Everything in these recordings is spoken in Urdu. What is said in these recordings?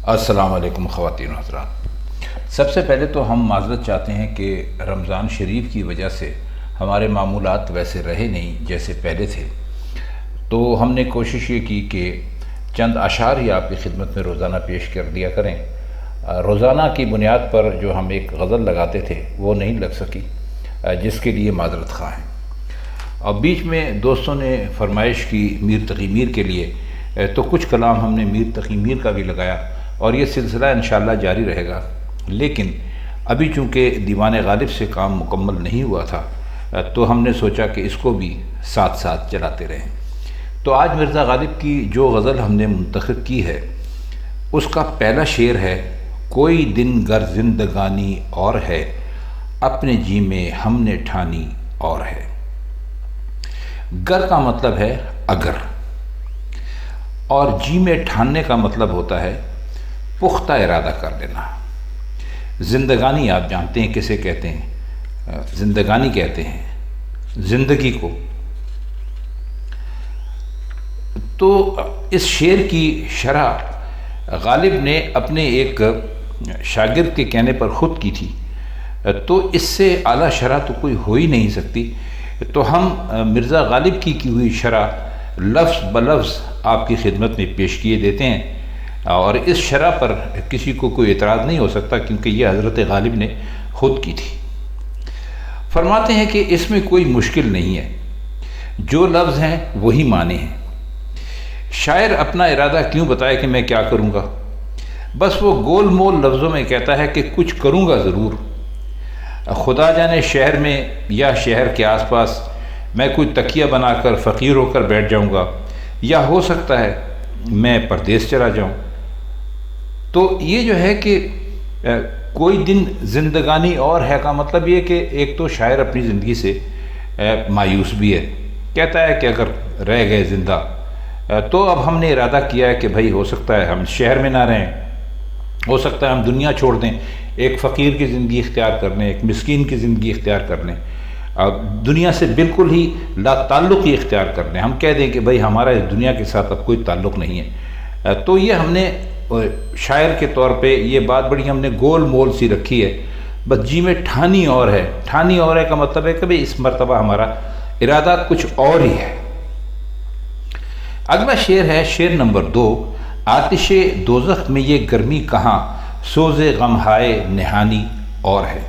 السلام علیکم خواتین و حضرات۔ سب سے پہلے تو ہم معذرت چاہتے ہیں کہ رمضان شریف کی وجہ سے ہمارے معمولات ویسے رہے نہیں جیسے پہلے تھے، تو ہم نے کوشش یہ کی کہ چند اشعار ہی آپ کی خدمت میں روزانہ پیش کر دیا کریں۔ روزانہ کی بنیاد پر جو ہم ایک غزل لگاتے تھے وہ نہیں لگ سکی، جس کے لیے معذرت خواہ ہیں۔ اب بیچ میں دوستوں نے فرمائش کی میر تقی میر کے لیے، تو کچھ کلام ہم نے میر تقی میر کا بھی لگایا اور یہ سلسلہ انشاءاللہ جاری رہے گا، لیکن ابھی چونکہ دیوان غالب سے کام مکمل نہیں ہوا تھا تو ہم نے سوچا کہ اس کو بھی ساتھ ساتھ چلاتے رہیں۔ تو آج مرزا غالب کی جو غزل ہم نے منتخب کی ہے اس کا پہلا شعر ہے: کوئی دن گر زندگانی اور ہے، اپنے جی میں ہم نے ٹھانی اور ہے۔ گر کا مطلب ہے اگر، اور جی میں ٹھاننے کا مطلب ہوتا ہے پختہ ارادہ کر لینا۔ زندگانی آپ جانتے ہیں کسے کہتے ہیں؟ زندگانی کہتے ہیں زندگی کو۔ تو اس شعر کی شرح غالب نے اپنے ایک شاگرد کے کہنے پر خود کی تھی، تو اس سے اعلیٰ شرح تو کوئی ہو ہی نہیں سکتی، تو ہم مرزا غالب کی ہوئی شرح لفظ بلفظ آپ کی خدمت میں پیش کیے دیتے ہیں، اور اس شرح پر کسی کو کوئی اعتراض نہیں ہو سکتا کیونکہ یہ حضرت غالب نے خود کی تھی۔ فرماتے ہیں کہ اس میں کوئی مشکل نہیں ہے، جو لفظ ہیں وہی معنی ہیں۔ شاعر اپنا ارادہ کیوں بتائے کہ میں کیا کروں گا، بس وہ گول مول لفظوں میں کہتا ہے کہ کچھ کروں گا ضرور۔ خدا جانے شہر میں یا شہر کے آس پاس میں کوئی تکیہ بنا کر فقیر ہو کر بیٹھ جاؤں گا، یا ہو سکتا ہے میں پردیس چلا جاؤں۔ تو یہ جو ہے کہ کوئی دن زندگانی اور ہے کا مطلب یہ کہ ایک تو شاعر اپنی زندگی سے مایوس بھی ہے، کہتا ہے کہ اگر رہ گئے زندہ تو اب ہم نے ارادہ کیا ہے کہ بھائی ہو سکتا ہے ہم شہر میں نہ رہیں، ہو سکتا ہے ہم دنیا چھوڑ دیں، ایک فقیر کی زندگی اختیار کر لیں، ایک مسکین کی زندگی اختیار کر لیں، دنیا سے بالکل ہی لا تعلق ہی اختیار کر لیں، ہم کہہ دیں کہ بھائی ہمارا اس دنیا کے ساتھ اب کوئی تعلق نہیں ہے۔ تو یہ ہم نے شاعر کے طور پہ یہ بات بڑی ہم نے گول مول سی رکھی ہے، بس جی میں ٹھانی اور ہے۔ ٹھانی اور ہے کا مطلب ہے کہ بھئی اس مرتبہ ہمارا ارادہ کچھ اور ہی ہے۔ اگلا شعر ہے شعر نمبر 2: آتش دوزخ میں یہ گرمی کہاں، سوز غم ہائے نہانی اور ہے۔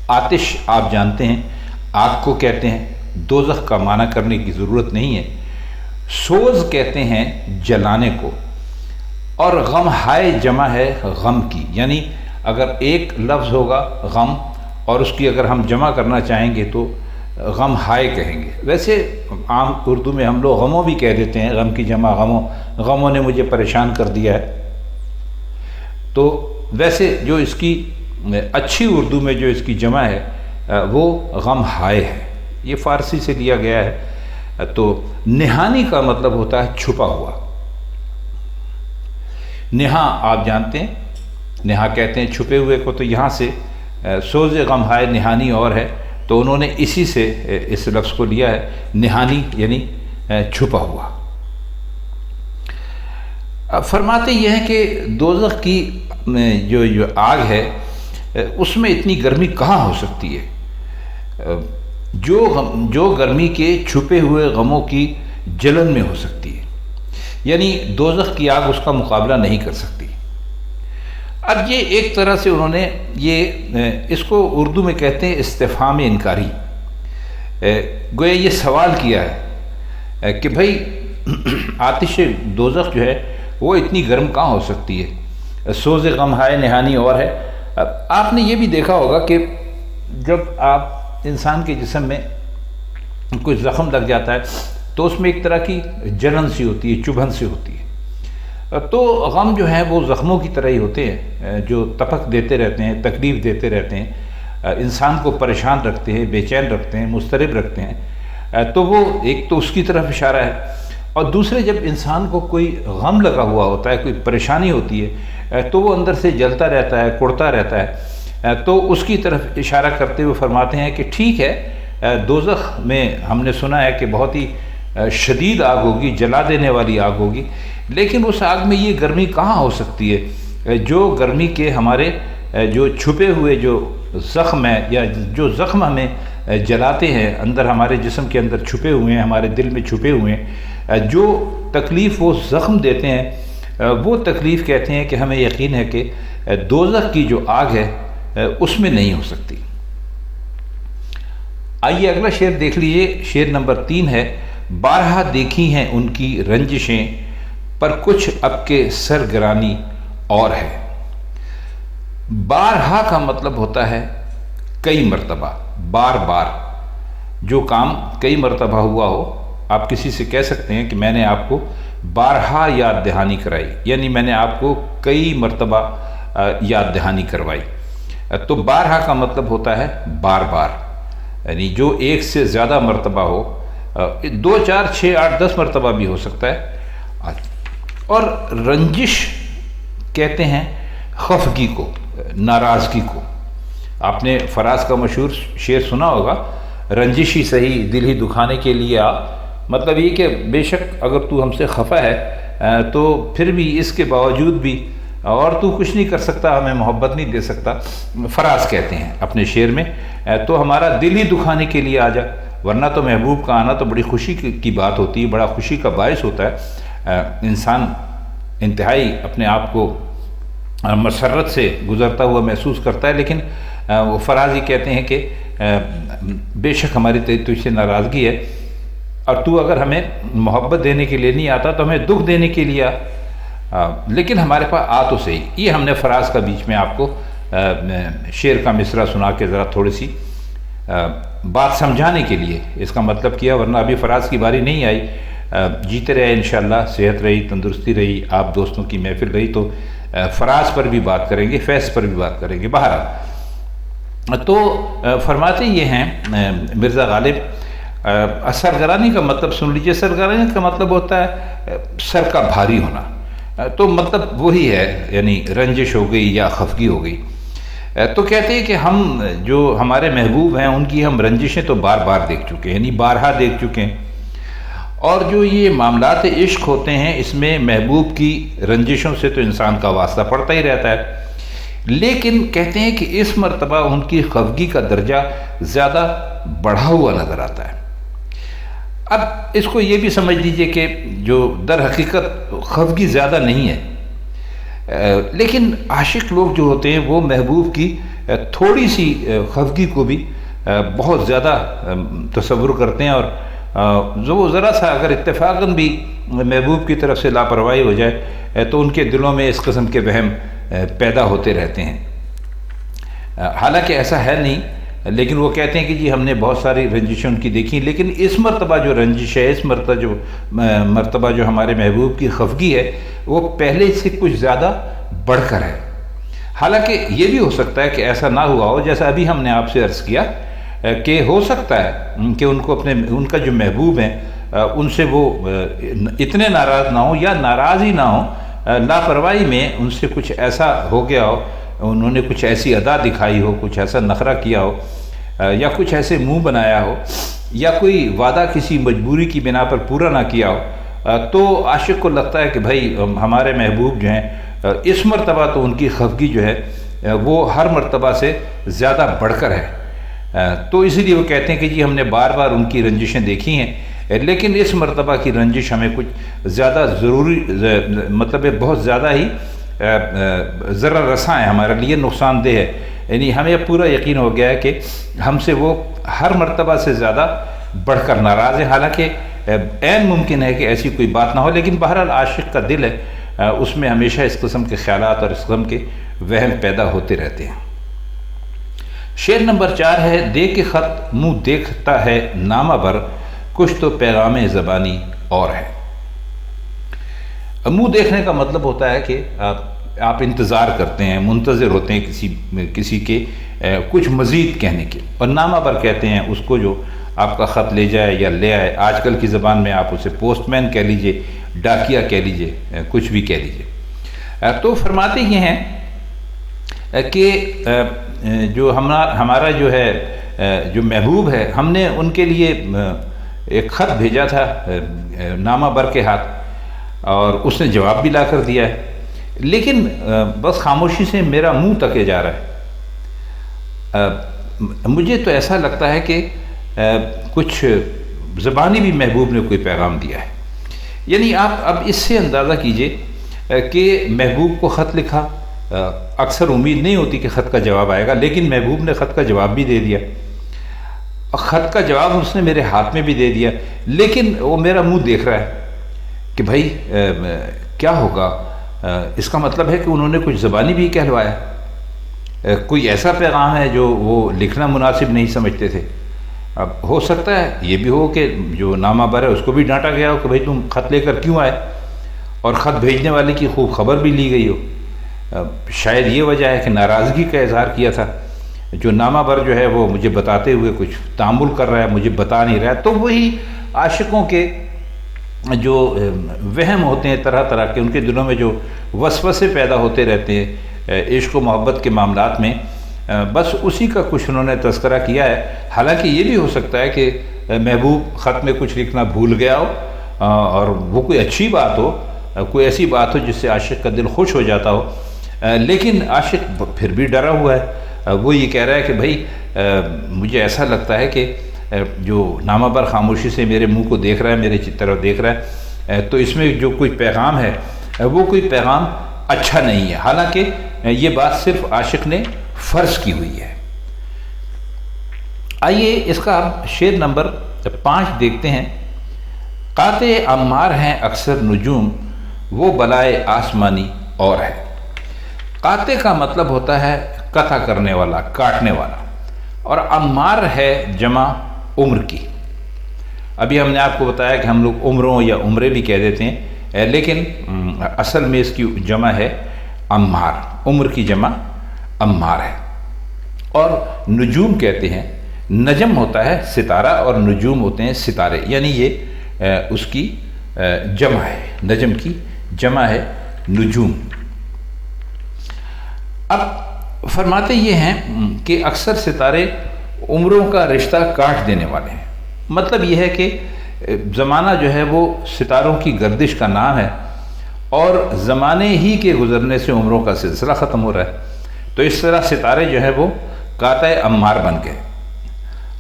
آتش آپ جانتے ہیں آگ کو کہتے ہیں، دوزخ کا معنی کرنے کی ضرورت نہیں ہے۔ سوز کہتے ہیں جلانے کو، اور غم ہائے جمع ہے غم کی، یعنی اگر ایک لفظ ہوگا غم اور اس کی اگر ہم جمع کرنا چاہیں گے تو غم ہائے کہیں گے۔ ویسے عام اردو میں ہم لوگ غموں بھی کہہ دیتے ہیں، غم کی جمع غموں، غموں نے مجھے پریشان کر دیا ہے۔ تو ویسے جو اس کی اچھی اردو میں جو اس کی جمع ہے وہ غم ہائے ہے، یہ فارسی سے لیا گیا ہے۔ تو نہانی کا مطلب ہوتا ہے چھپا ہوا۔ نہا آپ جانتے ہیں، نہا کہتے ہیں چھپے ہوئے کو، تو یہاں سے سوز غم ہائے نہانی اور ہے، تو انہوں نے اسی سے اس لفظ کو لیا ہے، نہانی یعنی چھپا ہوا۔ فرماتے یہ ہیں کہ دوزخ کی جو آگ ہے اس میں اتنی گرمی کہاں ہو سکتی ہے، جو گرمی کے چھپے ہوئے غموں کی جلن میں ہو سکتی ہے، یعنی دوزخ کی آگ اس کا مقابلہ نہیں کر سکتی۔ اب یہ ایک طرح سے انہوں نے اس کو اردو میں کہتے ہیں استفہام انکاری، گویا یہ سوال کیا ہے کہ بھئی آتش دوزخ جو ہے وہ اتنی گرم کہاں ہو سکتی ہے، سوز غم ہائے نہانی اور ہے۔ آپ نے یہ بھی دیکھا ہوگا کہ جب آپ انسان کے جسم میں کوئی زخم لگ جاتا ہے تو اس میں ایک طرح کی جلن سی ہوتی ہے، چبھن سی ہوتی ہے۔ تو غم جو ہیں وہ زخموں کی طرح ہی ہوتے ہیں، جو تپک دیتے رہتے ہیں، تکلیف دیتے رہتے ہیں، انسان کو پریشان رکھتے ہیں، بے چین رکھتے ہیں، مضطرب رکھتے ہیں۔ تو وہ ایک تو اس کی طرف اشارہ ہے، اور دوسرے جب انسان کو کوئی غم لگا ہوا ہوتا ہے، کوئی پریشانی ہوتی ہے، تو وہ اندر سے جلتا رہتا ہے، کڑتا رہتا ہے، تو اس کی طرف اشارہ کرتے ہوئے فرماتے ہیں کہ ٹھیک ہے، دوزخ میں ہم نے سنا ہے کہ بہت ہی شدید آگ ہوگی، جلا دینے والی آگ ہوگی، لیکن اس آگ میں یہ گرمی کہاں ہو سکتی ہے جو گرمی کے ہمارے جو چھپے ہوئے جو زخم ہے یا جو زخم ہمیں جلاتے ہیں اندر، ہمارے جسم کے اندر چھپے ہوئے ہیں، ہمارے دل میں چھپے ہوئے ہیں، جو تکلیف وہ زخم دیتے ہیں، وہ تکلیف کہتے ہیں کہ ہمیں یقین ہے کہ دوزخ کی جو آگ ہے اس میں نہیں ہو سکتی۔ آئیے اگلا شعر دیکھ لیجئے، شعر نمبر 3 ہے: بارہا دیکھی ہیں ان کی رنجشیں، پر کچھ اب کے سرگرانی اور ہے۔ بارہا کا مطلب ہوتا ہے کئی مرتبہ، بار بار، جو کام کئی مرتبہ ہوا ہو۔ آپ کسی سے کہہ سکتے ہیں کہ میں نے آپ کو بارہا یاد دہانی کرائی، یعنی میں نے آپ کو کئی مرتبہ یاد دہانی کروائی۔ تو بارہا کا مطلب ہوتا ہے بار بار، یعنی جو ایک سے زیادہ مرتبہ ہو، 2 4 6 8 10 مرتبہ بھی ہو سکتا ہے۔ اور رنجش کہتے ہیں خفگی کو، ناراضگی کو۔ آپ نے فراز کا مشہور شعر سنا ہوگا: رنجش ہی سہی دل ہی دکھانے کے لیے آ۔ مطلب یہ کہ بے شک اگر تو ہم سے خفا ہے تو پھر بھی اس کے باوجود بھی اور تو کچھ نہیں کر سکتا، ہمیں محبت نہیں دے سکتا۔ فراز کہتے ہیں اپنے شعر میں تو ہمارا دل ہی دکھانے کے لیے آ جا، ورنہ تو محبوب کا آنا تو بڑی خوشی کی بات ہوتی ہے، بڑا خوشی کا باعث ہوتا ہے۔ انسان انتہائی اپنے آپ کو مسرت سے گزرتا ہوا محسوس کرتا ہے، لیکن وہ فراز ہی کہتے ہیں کہ بے شک ہماری تجھ سے ناراضگی ہے، اور تو اگر ہمیں محبت دینے کے لیے نہیں آتا تو ہمیں دکھ دینے کے لیے لیکن ہمارے پاس آ تو صحیح۔ یہ ہم نے فراز کا بیچ میں آپ کو شعر کا مصرع سنا کے ذرا تھوڑی سی بات سمجھانے کے لیے اس کا مطلب کیا، ورنہ ابھی فراز کی باری نہیں آئی۔ جیتے رہے انشاءاللہ، صحت رہی، تندرستی رہی، آپ دوستوں کی محفل رہی تو فراز پر بھی بات کریں گے، فیض پر بھی بات کریں گے۔ بہرحال تو فرماتے یہ ہیں مرزا غالب، سرگرانی کا مطلب سن لیجئے۔ سرگرانی کا مطلب ہوتا ہے سر کا بھاری ہونا، تو مطلب وہی ہے، یعنی رنجش ہو گئی یا خفگی ہو گئی۔ تو کہتے ہیں کہ ہم جو ہمارے محبوب ہیں ان کی ہم رنجشیں تو بار بار دیکھ چکے ہیں، یعنی بارہا دیکھ چکے ہیں، اور جو یہ معاملات عشق ہوتے ہیں اس میں محبوب کی رنجشوں سے تو انسان کا واسطہ پڑتا ہی رہتا ہے، لیکن کہتے ہیں کہ اس مرتبہ ان کی خفگی کا درجہ زیادہ بڑھا ہوا نظر آتا ہے۔ اب اس کو یہ بھی سمجھ لیجئے کہ جو در حقیقت خفگی زیادہ نہیں ہے، لیکن عاشق لوگ جو ہوتے ہیں وہ محبوب کی تھوڑی سی خفگی کو بھی بہت زیادہ تصور کرتے ہیں، اور وہ ذرا سا اگر اتفاقاً بھی محبوب کی طرف سے لاپرواہی ہو جائے تو ان کے دلوں میں اس قسم کے وہم پیدا ہوتے رہتے ہیں۔ حالانکہ ایسا ہے نہیں، لیکن وہ کہتے ہیں کہ جی ہم نے بہت ساری رنجشیں ان کی دیکھی، لیکن اس مرتبہ جو رنجش ہے، اس مرتبہ جو ہمارے محبوب کی خفگی ہے وہ پہلے سے کچھ زیادہ بڑھ کر ہے۔ حالانکہ یہ بھی ہو سکتا ہے کہ ایسا نہ ہوا ہو، جیسا ابھی ہم نے آپ سے عرض کیا کہ ہو سکتا ہے کہ ان کا جو محبوب ہیں ان سے وہ اتنے ناراض نہ ہوں، یا ناراض ہی نہ ہوں، لاپرواہی میں ان سے کچھ ایسا ہو گیا ہو، انہوں نے کچھ ایسی ادا دکھائی ہو، کچھ ایسا نخرہ کیا ہو، یا کچھ ایسے منہ بنایا ہو، یا کوئی وعدہ کسی مجبوری کی بنا پر پورا نہ کیا ہو، تو عاشق کو لگتا ہے کہ بھائی ہمارے محبوب جو ہیں اس مرتبہ تو ان کی خفگی جو ہے وہ ہر مرتبہ سے زیادہ بڑھ کر ہے۔ تو اسی لیے وہ کہتے ہیں کہ جی ہم نے بار بار ان کی رنجشیں دیکھی ہیں، لیکن اس مرتبہ کی رنجش ہمیں کچھ زیادہ ضروری، مطلب بہت زیادہ ہی ضرر رساں ہے، ہمارے لیے نقصان دہ ہے، یعنی ہمیں پورا یقین ہو گیا ہے کہ ہم سے وہ ہر مرتبہ سے زیادہ بڑھ کر ناراض ہے۔ حالانکہ عین ممکن ہے کہ ایسی کوئی بات نہ ہو، لیکن بہرحال عاشق کا دل ہے، اس میں ہمیشہ اس قسم کے خیالات اور اس قسم کے وہم پیدا ہوتے رہتے ہیں۔ شعر نمبر 4 ہے: دے کے خط منہ دیکھتا ہے نامہ بر، کچھ تو پیغام زبانی اور ہے۔ منہ دیکھنے کا مطلب ہوتا ہے کہ آپ انتظار کرتے ہیں، منتظر ہوتے ہیں کسی کے کچھ مزید کہنے کے، اور نامہ بر کہتے ہیں اس کو جو آپ کا خط لے جائے یا لے آئے، آج کل کی زبان میں آپ اسے پوسٹ مین کہہ لیجئے، ڈاکیہ کہہ لیجئے، کچھ بھی کہہ لیجئے۔ تو فرماتے یہ ہیں کہ جو ہمارا جو ہے جو محبوب ہے، ہم نے ان کے لیے ایک خط بھیجا تھا نامہ بر کے ہاتھ، اور اس نے جواب بھی لا کر دیا ہے، لیکن بس خاموشی سے میرا منہ تکے جا رہا ہے۔ مجھے تو ایسا لگتا ہے کہ کچھ زبانی بھی محبوب نے کوئی پیغام دیا ہے۔ یعنی آپ اب اس سے اندازہ کیجئے کہ محبوب کو خط لکھا، اکثر امید نہیں ہوتی کہ خط کا جواب آئے گا، لیکن محبوب نے خط کا جواب بھی دے دیا، خط کا جواب اس نے میرے ہاتھ میں بھی دے دیا، لیکن وہ میرا منہ دیکھ رہا ہے کہ بھائی کیا ہوگا۔ اس کا مطلب ہے کہ انہوں نے کچھ زبانی بھی کہلوایا، کوئی ایسا پیغام ہے جو وہ لکھنا مناسب نہیں سمجھتے تھے۔ اب ہو سکتا ہے یہ بھی ہو کہ جو نامہ بر ہے اس کو بھی ڈانٹا گیا ہو کہ بھائی تم خط لے کر کیوں آئے، اور خط بھیجنے والے کی خوب خبر بھی لی گئی ہو۔ شاید یہ وجہ ہے کہ ناراضگی کا اظہار کیا تھا، جو نامہ بر جو ہے وہ مجھے بتاتے ہوئے کچھ تامل کر رہا ہے، مجھے بتا نہیں رہا ہے۔ تو وہی عاشقوں کے جو وہم ہوتے ہیں طرح طرح کے، ان کے دلوں میں جو وسوسے پیدا ہوتے رہتے ہیں عشق و محبت کے معاملات میں، بس اسی کا کچھ انہوں نے تذکرہ کیا ہے۔ حالانکہ یہ بھی ہو سکتا ہے کہ محبوب خط میں کچھ لکھنا بھول گیا ہو، اور وہ کوئی اچھی بات ہو، کوئی ایسی بات ہو جس سے عاشق کا دل خوش ہو جاتا ہو، لیکن عاشق پھر بھی ڈرا ہوا ہے۔ وہ یہ کہہ رہا ہے کہ بھائی مجھے ایسا لگتا ہے کہ جو نامہ بر خاموشی سے میرے منہ کو دیکھ رہا ہے، میرے طرف دیکھ رہا ہے، تو اس میں جو کوئی پیغام ہے وہ کوئی پیغام اچھا نہیں ہے۔ حالانکہ یہ بات صرف عاشق نے فرض کی ہوئی ہے۔ آئیے اس کا شعر نمبر 5 دیکھتے ہیں۔ قاطع عمار ہیں اکثر نجوم، وہ بلائے آسمانی اور ہے۔ قاطع کا مطلب ہوتا ہے قطع کرنے والا، کاٹنے والا، اور عمار ہے جمع عمر کی۔ ابھی ہم نے آپ کو بتایا کہ ہم لوگ عمروں یا عمرے بھی کہہ دیتے ہیں، لیکن اصل میں اس کی جمع ہے عمار، عمر کی جمع عمار ہے۔ اور نجوم کہتے ہیں، نجم ہوتا ہے ستارہ اور نجوم ہوتے ہیں ستارے، یعنی یہ اس کی جمع ہے، نجم کی جمع ہے نجوم۔ اب فرماتے یہ ہیں کہ اکثر ستارے عمروں کا رشتہ کاٹ دینے والے ہیں۔ مطلب یہ ہے کہ زمانہ جو ہے وہ ستاروں کی گردش کا نام ہے، اور زمانے ہی کے گزرنے سے عمروں کا سلسلہ ختم ہو رہا ہے۔ تو اس طرح ستارے جو ہے وہ قاطع عمار بن گئے،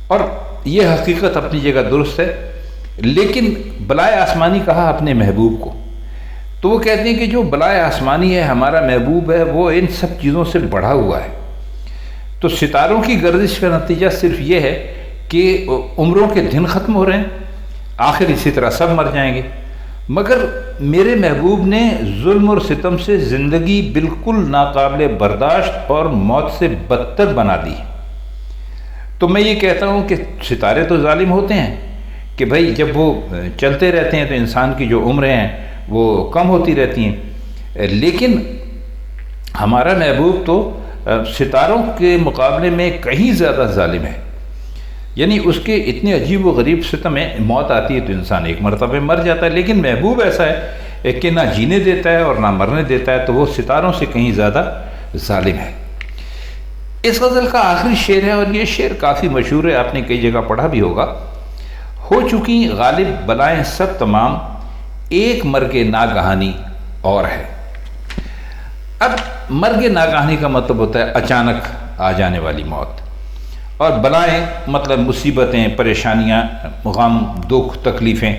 اور یہ حقیقت اپنی جگہ درست ہے۔ لیکن بلائے آسمانی کہا اپنے محبوب کو، تو وہ کہتے ہیں کہ جو بلائے آسمانی ہے، ہمارا محبوب ہے، وہ ان سب چیزوں سے بڑھا ہوا ہے۔ تو ستاروں کی گردش کا نتیجہ صرف یہ ہے کہ عمروں کے دن ختم ہو رہے ہیں، آخر اسی طرح سب مر جائیں گے، مگر میرے محبوب نے ظلم اور ستم سے زندگی بالکل ناقابل برداشت اور موت سے بدتر بنا دی۔ تو میں یہ کہتا ہوں کہ ستارے تو ظالم ہوتے ہیں کہ بھائی جب وہ چلتے رہتے ہیں تو انسان کی جو عمریں ہیں وہ کم ہوتی رہتی ہیں، لیکن ہمارا محبوب تو ستاروں کے مقابلے میں کہیں زیادہ ظالم ہے۔ یعنی اس کے اتنے عجیب و غریب ستم ہے، موت آتی ہے تو انسان ایک مرتبہ مر جاتا ہے، لیکن محبوب ایسا ہے کہ نہ جینے دیتا ہے اور نہ مرنے دیتا ہے، تو وہ ستاروں سے کہیں زیادہ ظالم ہے۔ اس غزل کا آخری شعر ہے، اور یہ شعر کافی مشہور ہے، آپ نے کئی جگہ پڑھا بھی ہوگا۔ ہو چکی غالب بلائیں سب تمام، ایک مرگ ناگہانی اور ہے۔ اب مرگ ناگہانی کا مطلب ہوتا ہے اچانک آ جانے والی موت، اور بلائیں مطلب مصیبتیں، پریشانیاں، غم، دکھ، تکلیفیں۔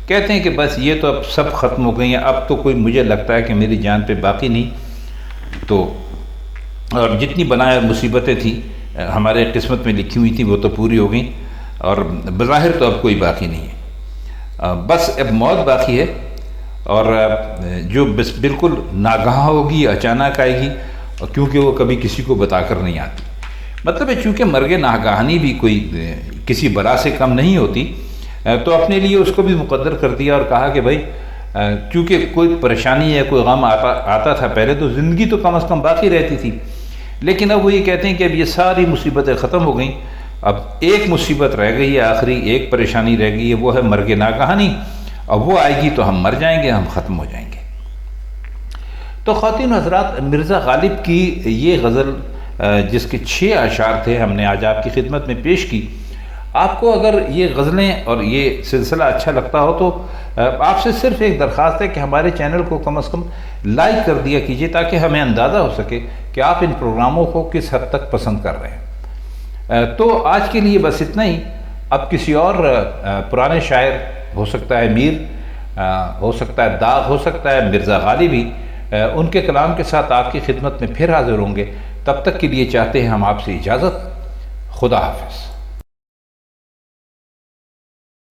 کہتے ہیں کہ بس یہ تو اب سب ختم ہو گئی ہیں، اب تو کوئی مجھے لگتا ہے کہ میری جان پہ باقی نہیں۔ تو اور جتنی بلائیں اور مصیبتیں تھیں ہمارے قسمت میں لکھی ہوئی تھیں وہ تو پوری ہو گئیں، اور بظاہر تو اب کوئی باقی نہیں ہے، بس اب موت باقی ہے، اور جو بالکل ناگہاں ہوگی، اچانک آئے گی، کیونکہ وہ کبھی کسی کو بتا کر نہیں آتی۔ مطلب ہے چونکہ مرگ ناگہانی بھی کوئی کسی بلا سے کم نہیں ہوتی، تو اپنے لیے اس کو بھی مقدر کر دیا اور کہا کہ بھائی چونکہ کوئی پریشانی ہے، کوئی غم آتا تھا پہلے، تو زندگی تو کم از کم باقی رہتی تھی، لیکن اب وہ یہ کہتے ہیں کہ اب یہ ساری مصیبتیں ختم ہو گئیں، اب ایک مصیبت رہ گئی ہے، آخری ایک پریشانی رہ گئی ہے، وہ ہے مرگ ناگہانی، اب وہ آئے گی تو ہم مر جائیں گے، ہم ختم ہو جائیں گے۔ تو خواتین و حضرات، مرزا غالب کی یہ غزل جس کے 6 اشعار تھے ہم نے آج آپ کی خدمت میں پیش کی۔ آپ کو اگر یہ غزلیں اور یہ سلسلہ اچھا لگتا ہو تو آپ سے صرف ایک درخواست ہے کہ ہمارے چینل کو کم از کم لائک کر دیا کیجیے تاکہ ہمیں اندازہ ہو سکے کہ آپ ان پروگراموں کو کس حد تک پسند کر رہے ہیں۔ تو آج کے لیے بس اتنا ہی۔ اب کسی اور پرانے شاعر، ہو سکتا ہے میر، ہو سکتا ہے داغ، ہو سکتا ہے مرزا غالب بھی، ان کے کلام کے ساتھ آپ کی خدمت میں پھر حاضر ہوں گے۔ تب تک کے لیے چاہتے ہیں ہم آپ سے اجازت۔ خدا حافظ۔